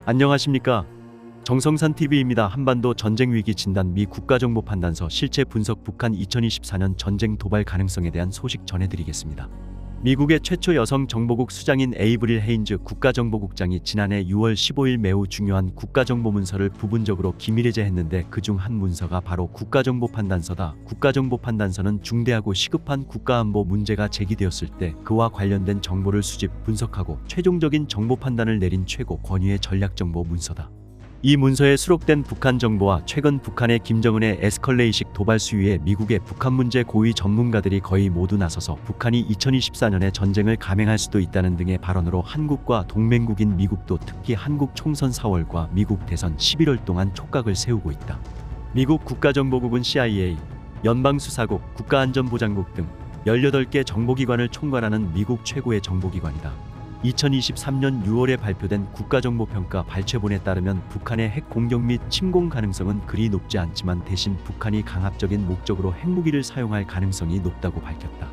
안녕하십니까. 정성산 TV입니다. 한반도 전쟁 위기 진단 미 국가정보판단서 실체 분석 북한 2024년 전쟁 도발 가능성에 대한 소식 전해드리겠습니다. 미국의 최초 여성 정보국 수장인 에이브릴 헤인즈 국가정보국장이 지난해 6월 15일 매우 중요한 국가정보문서를 부분적으로 기밀해제했는데 그중 한 문서가 바로 국가정보판단서다. 국가정보판단서는 중대하고 시급한 국가안보 문제가 제기되었을 때 그와 관련된 정보를 수집, 분석하고 최종적인 정보 판단을 내린 최고 권위의 전략정보 문서다. 이 문서에 수록된 북한 정보와 최근 북한의 김정은의 에스컬레이식 도발 수위에 미국의 북한 문제 고위 전문가들이 거의 모두 나서서 북한이 2024년에 전쟁을 감행할 수도 있다는 등의 발언으로 한국과 동맹국인 미국도 특히 한국 총선 4월과 미국 대선 11월 동안 촉각을 세우고 있다. 미국 국가정보국은 CIA, 연방수사국, 국가안전보장국 등 18개 정보기관을 총괄하는 미국 최고의 정보기관이다. 2023년 6월에 발표된 국가정보평가 발췌본에 따르면 북한의 핵 공격 및 침공 가능성은 그리 높지 않지만 대신 북한이 강압적인 목적으로 핵무기를 사용할 가능성이 높다고 밝혔다.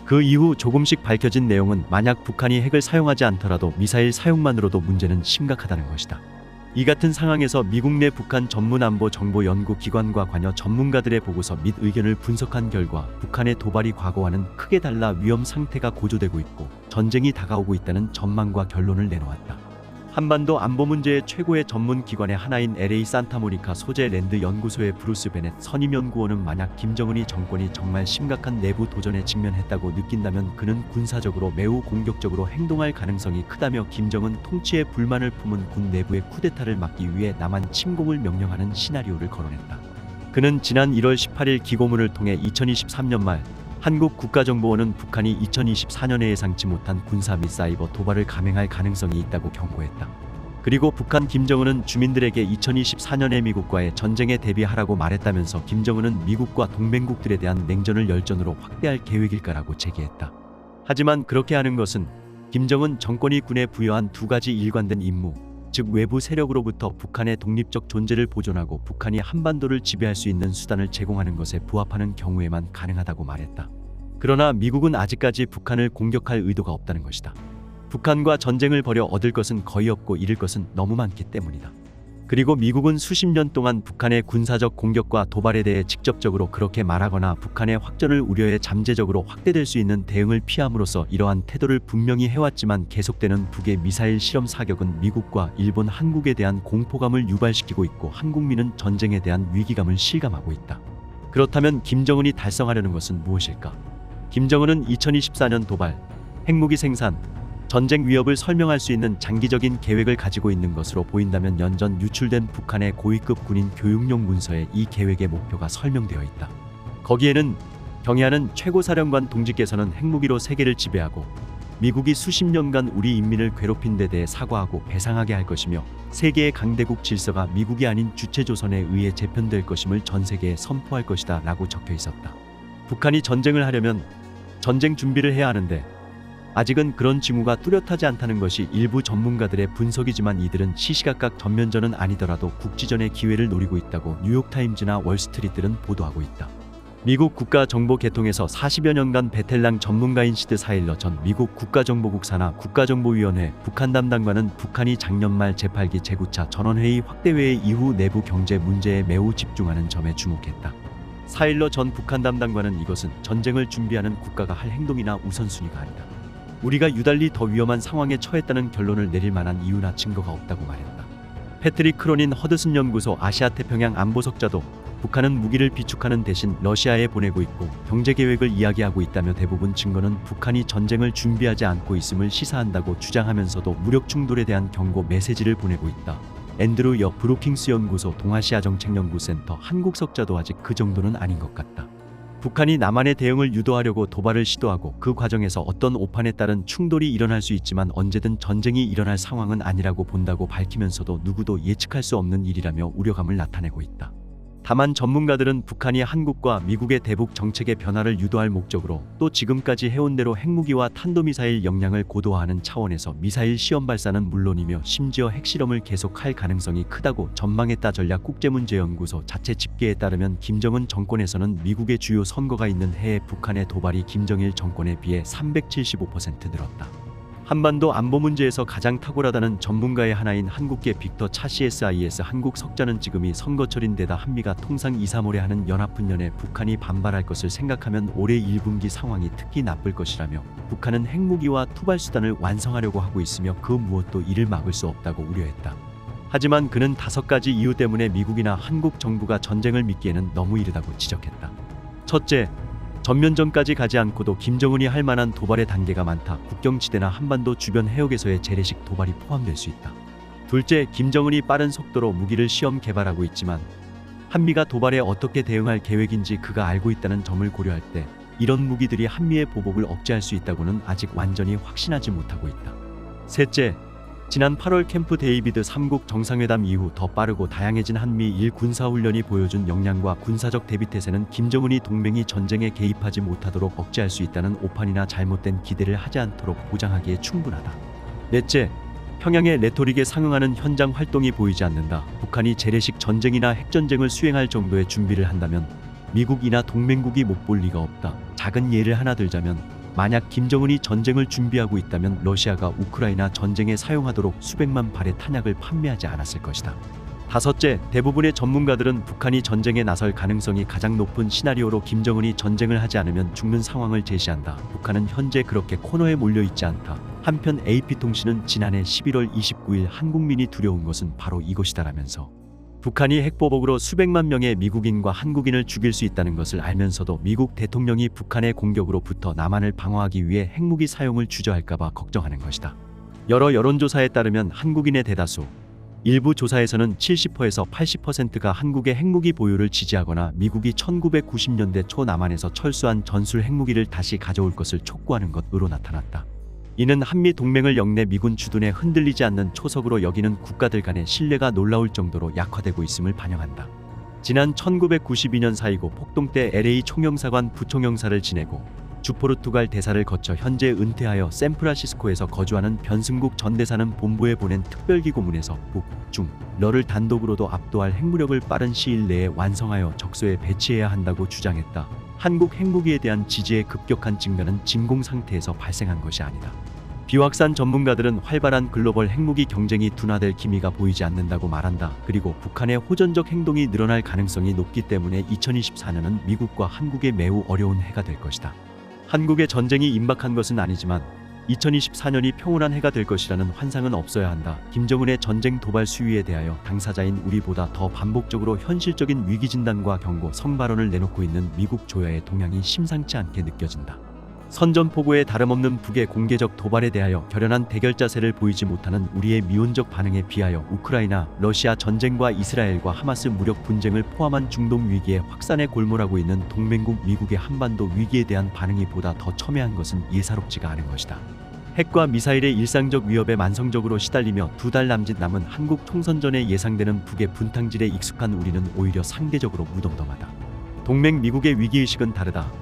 그 이후 조금씩 밝혀진 내용은 만약 북한이 핵을 사용하지 않더라도 미사일 사용만으로도 문제는 심각하다는 것이다. 이 같은 상황에서 미국 내 북한 전문안보정보연구기관과 관여 전문가들의 보고서 및 의견을 분석한 결과 북한의 도발이 과거와는 크게 달라 위험 상태가 고조되고 있고 전쟁이 다가오고 있다는 전망과 결론을 내놓았다. 한반도 안보 문제의 최고의 전문기관의 하나인 LA 산타모니카 소재 랜드 연구소의 브루스 베넷 선임연구원은 만약 김정은이 정권이 정말 심각한 내부 도전에 직면했다고 느낀다면 그는 군사적으로 매우 공격적으로 행동할 가능성이 크다며 김정은 통치에 불만을 품은 군 내부의 쿠데타를 막기 위해 남한 침공을 명령하는 시나리오를 거론했다. 그는 지난 1월 18일 기고문을 통해 2023년 말 한국 국가정보원은 북한이 2024년에 예상치 못한 군사 및 사이버 도발을 감행할 가능성이 있다고 경고했다. 그리고 북한 김정은은 주민들에게 2024년에 미국과의 전쟁에 대비하라고 말했다면서 김정은은 미국과 동맹국들에 대한 냉전을 열전으로 확대할 계획일까라고 제기했다. 하지만 그렇게 하는 것은 김정은 정권이 군에 부여한 두 가지 일관된 임무, 즉 외부 세력으로부터 북한의 독립적 존재를 보존하고 북한이 한반도를 지배할 수 있는 수단을 제공하는 것에 부합하는 경우에만 가능하다고 말했다. 그러나 미국은 아직까지 북한을 공격할 의도가 없다는 것이다. 북한과 전쟁을 벌여 얻을 것은 거의 없고 잃을 것은 너무 많기 때문이다. 그리고 미국은 수십 년 동안 북한의 군사적 공격과 도발에 대해 직접적으로 그렇게 말하거나 북한의 확전을 우려해 잠재적으로 확대될 수 있는 대응을 피함으로써 이러한 태도를 분명히 해왔지만 계속되는 북의 미사일 실험 사격은 미국과 일본, 한국에 대한 공포감을 유발시키고 있고 한국민은 전쟁에 대한 위기감을 실감하고 있다. 그렇다면 김정은이 달성하려는 것은 무엇일까? 김정은은 2024년 도발, 핵무기 생산, 전쟁 위협을 설명할 수 있는 장기적인 계획을 가지고 있는 것으로 보인다면 연전 유출된 북한의 고위급 군인 교육용 문서에 이 계획의 목표가 설명되어 있다. 거기에는 경애하는 최고사령관 동지께서는 핵무기로 세계를 지배하고 미국이 수십 년간 우리 인민을 괴롭힌 데 대해 사과하고 배상하게 할 것이며 세계의 강대국 질서가 미국이 아닌 주체조선에 의해 재편될 것임을 전 세계에 선포할 것이다 라고 적혀 있었다. 북한이 전쟁을 하려면 전쟁 준비를 해야 하는데 아직은 그런 징후가 뚜렷하지 않다는 것이 일부 전문가들의 분석이지만 이들은 시시각각 전면전은 아니더라도 국지전의 기회를 노리고 있다고 뉴욕타임즈나 월스트리트는 보도하고 있다. 미국 국가정보계통에서 40여 년간 베텔랑 전문가인 시드 사일러 전 미국 국가정보국 산하 국가정보위원회 북한 담당관은 북한이 작년 말 제8기 제9차 전원회의 확대회의 이후 내부 경제 문제에 매우 집중하는 점에 주목했다. 사일러 전 북한 담당관은 이것은 전쟁을 준비하는 국가가 할 행동이나 우선순위가 아니다. 우리가 유달리 더 위험한 상황에 처했다는 결론을 내릴 만한 이유나 증거가 없다고 말했다. 패트릭 크로닌 허드슨 연구소 아시아태평양 안보석자도 북한은 무기를 비축하는 대신 러시아에 보내고 있고 경제계획을 이야기하고 있다며 대부분 증거는 북한이 전쟁을 준비하지 않고 있음을 시사한다고 주장하면서도 무력 충돌에 대한 경고 메시지를 보내고 있다. 앤드루 여 브루킹스 연구소 동아시아정책연구센터 한국석자도 아직 그 정도는 아닌 것 같다. 북한이 남한의 대응을 유도하려고 도발을 시도하고 그 과정에서 어떤 오판에 따른 충돌이 일어날 수 있지만 언제든 전쟁이 일어날 상황은 아니라고 본다고 밝히면서도 누구도 예측할 수 없는 일이라며 우려감을 나타내고 있다. 다만 전문가들은 북한이 한국과 미국의 대북 정책의 변화를 유도할 목적으로 또 지금까지 해온 대로 핵무기와 탄도미사일 역량을 고도화하는 차원에서 미사일 시험 발사는 물론이며 심지어 핵실험을 계속할 가능성이 크다고 전망했다. 전략국제문제연구소 자체 집계에 따르면 김정은 정권에서는 미국의 주요 선거가 있는 해에 북한의 도발이 김정일 정권에 비해 375% 늘었다. 한반도 안보 문제에서 가장 탁월하다는 전문가의 하나인 한국계 빅터 차CSIS 한국 석자는 지금이 선거철인데다 한미가 통상 2, 3월에 하는 연합훈련에 북한이 반발할 것을 생각하면 올해 1분기 상황이 특히 나쁠 것이라며 북한은 핵무기와 투발수단을 완성하려고 하고 있으며 그 무엇도 이를 막을 수 없다고 우려했다. 하지만 그는 5가지 이유 때문에 미국이나 한국 정부가 전쟁을 믿기에는 너무 이르다고 지적했다. 첫째, 전면전까지 가지 않고도 김정은이 할 만한 도발의 단계가 많다. 국경지대나 한반도 주변 해역에서의 재래식 도발이 포함될 수 있다. 둘째, 김정은이 빠른 속도로 무기를 시험 개발하고 있지만 한미가 도발에 어떻게 대응할 계획인지 그가 알고 있다는 점을 고려할 때 이런 무기들이 한미의 보복을 억제할 수 있다고는 아직 완전히 확신하지 못하고 있다. 셋째, 지난 8월 캠프 데이비드 3국 정상회담 이후 더 빠르고 다양해진 한미일 군사훈련이 보여준 역량과 군사적 대비태세는 김정은이 동맹이 전쟁에 개입하지 못하도록 억제할 수 있다는 오판이나 잘못된 기대를 하지 않도록 보장하기에 충분하다. 넷째, 평양의 레토릭에 상응하는 현장 활동이 보이지 않는다. 북한이 재래식 전쟁이나 핵전쟁을 수행할 정도의 준비를 한다면 미국이나 동맹국이 못 볼 리가 없다. 작은 예를 하나 들자면 만약 김정은이 전쟁을 준비하고 있다면 러시아가 우크라이나 전쟁에 사용하도록 수백만 발의 탄약을 판매하지 않았을 것이다. 다섯째, 대부분의 전문가들은 북한이 전쟁에 나설 가능성이 가장 높은 시나리오로 김정은이 전쟁을 하지 않으면 죽는 상황을 제시한다. 북한은 현재 그렇게 코너에 몰려 있지 않다. 한편 AP통신은 지난해 11월 29일 한국민이 두려운 것은 바로 이것이다라면서 북한이 핵보복으로 수백만 명의 미국인과 한국인을 죽일 수 있다는 것을 알면서도 미국 대통령이 북한의 공격으로부터 남한을 방어하기 위해 핵무기 사용을 주저할까봐 걱정하는 것이다. 여러 여론조사에 따르면 한국인의 대다수, 일부 조사에서는 70%에서 80%가 한국의 핵무기 보유를 지지하거나 미국이 1990년대 초 남한에서 철수한 전술 핵무기를 다시 가져올 것을 촉구하는 것으로 나타났다. 이는 한미 동맹을 역내 미군 주둔에 흔들리지 않는 초석으로 여기는 국가들 간의 신뢰가 놀라울 정도로 약화되고 있음을 반영한다. 지난 1992년 4.29 폭동 때 LA 총영사관 부총영사를 지내고 주포르투갈 대사를 거쳐 현재 은퇴하여 샌프란시스코에서 거주하는 변승국 전 대사는 본부에 보낸 특별기고문에서 북, 중, 러를 단독으로도 압도할 핵무력을 빠른 시일 내에 완성하여 적소에 배치해야 한다고 주장했다. 한국 핵무기에 대한 지지의 급격한 증가는 진공 상태에서 발생한 것이 아니다. 비확산 전문가들은 활발한 글로벌 핵무기 경쟁이 둔화될 기미가 보이지 않는다고 말한다. 그리고 북한의 호전적 행동이 늘어날 가능성이 높기 때문에 2024년은 미국과 한국에 매우 어려운 해가 될 것이다. 한국의 전쟁이 임박한 것은 아니지만 2024년이 평온한 해가 될 것이라는 환상은 없어야 한다. 김정은의 전쟁 도발 수위에 대하여 당사자인 우리보다 더 반복적으로 현실적인 위기 진단과 경고 성발언을 내놓고 있는 미국 조야의 동향이 심상치 않게 느껴진다. 선전포고에 다름없는 북의 공개적 도발에 대하여 결연한 대결 자세를 보이지 못하는 우리의 미온적 반응에 비하여 우크라이나, 러시아 전쟁과 이스라엘과 하마스 무력 분쟁을 포함한 중동 위기의 확산에 골몰하고 있는 동맹국 미국의 한반도 위기에 대한 반응이 보다 더 첨예한 것은 예사롭지가 않은 것이다. 핵과 미사일의 일상적 위협에 만성적으로 시달리며 2달 남짓 남은 한국 총선 전에 예상되는 북의 분탕질에 익숙한 우리는 오히려 상대적으로 무덤덤하다. 동맹 미국의 위기의식은 다르다.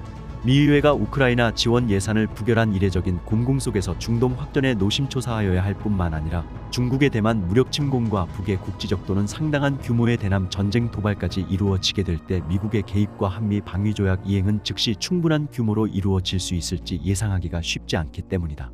미의회가 우크라이나 지원 예산을 부결한 이례적인 공공 속에서 중동 확전에 노심초사하여야 할 뿐만 아니라 중국의 대만 무력 침공과 북의 국지적 또는 상당한 규모의 대남 전쟁 도발까지 이루어지게 될 때 미국의 개입과 한미 방위조약 이행은 즉시 충분한 규모로 이루어질 수 있을지 예상하기가 쉽지 않기 때문이다.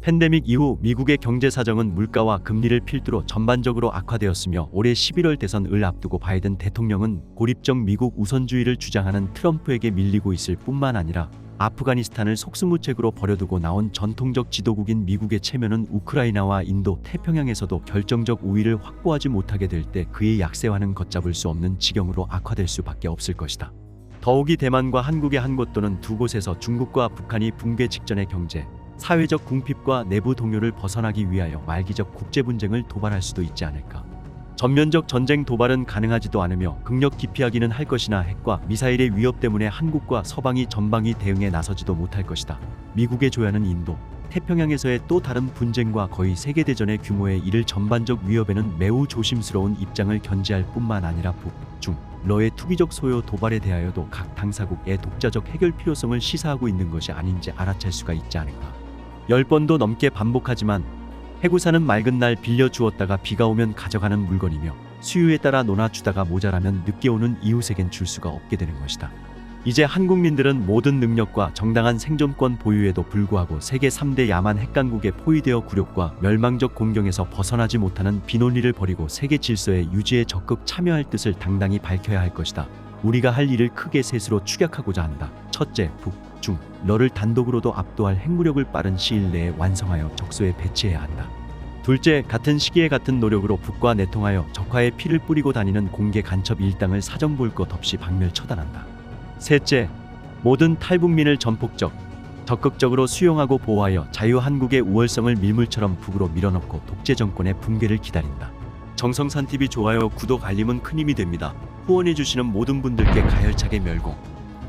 팬데믹 이후 미국의 경제 사정은 물가와 금리를 필두로 전반적으로 악화되었으며 올해 11월 대선을 앞두고 바이든 대통령은 고립적 미국 우선주의를 주장하는 트럼프에게 밀리고 있을 뿐만 아니라 아프가니스탄을 속수무책으로 버려두고 나온 전통적 지도국인 미국의 체면은 우크라이나와 인도, 태평양에서도 결정적 우위를 확보하지 못하게 될 때 그의 약세와는 걷잡을 수 없는 지경으로 악화될 수밖에 없을 것이다. 더욱이 대만과 한국의 한 곳 또는 두 곳에서 중국과 북한이 붕괴 직전의 경제, 사회적 궁핍과 내부 동요를 벗어나기 위하여 말기적 국제분쟁을 도발할 수도 있지 않을까. 전면적 전쟁 도발은 가능하지도 않으며 극력 기피하기는 할 것이나 핵과 미사일의 위협 때문에 한국과 서방이 전방위 대응에 나서지도 못할 것이다. 미국의 조야는 인도, 태평양에서의 또 다른 분쟁과 거의 세계대전의 규모에 이를 전반적 위협에는 매우 조심스러운 입장을 견지할 뿐만 아니라 북, 중, 러의 투기적 소요 도발에 대하여도 각 당사국의 독자적 해결 필요성을 시사하고 있는 것이 아닌지 알아챌 수가 있지 않을까. 10번도 넘게 반복하지만 해구사는 맑은 날 빌려주었다가 비가 오면 가져가는 물건이며 수요에 따라 논아주다가 모자라면 늦게 오는 이웃에겐 줄 수가 없게 되는 것이다. 이제 한국민들은 모든 능력과 정당한 생존권 보유에도 불구하고 세계 3대 야만 핵강국에 포위되어 굴욕과 멸망적 공경에서 벗어나지 못하는 비논리를 버리고 세계 질서의 유지에 적극 참여할 뜻을 당당히 밝혀야 할 것이다. 우리가 할 일을 크게 셋으로 축약하고자 한다. 첫째, 북, 중, 러를 단독으로도 압도할 핵무력을 빠른 시일 내에 완성하여 적소에 배치해야 한다. 둘째, 같은 시기에 같은 노력으로 북과 내통하여 적화의 피를 뿌리고 다니는 공개 간첩 일당을 사정 볼 것 없이 박멸 처단한다. 셋째, 모든 탈북민을 전폭적, 적극적으로 수용하고 보호하여 자유한국의 우월성을 밀물처럼 북으로 밀어넣고 독재 정권의 붕괴를 기다린다. 정성산TV 좋아요, 구독, 알림은 큰 힘이 됩니다. 후원해주시는 모든 분들께 가열차게 멸공.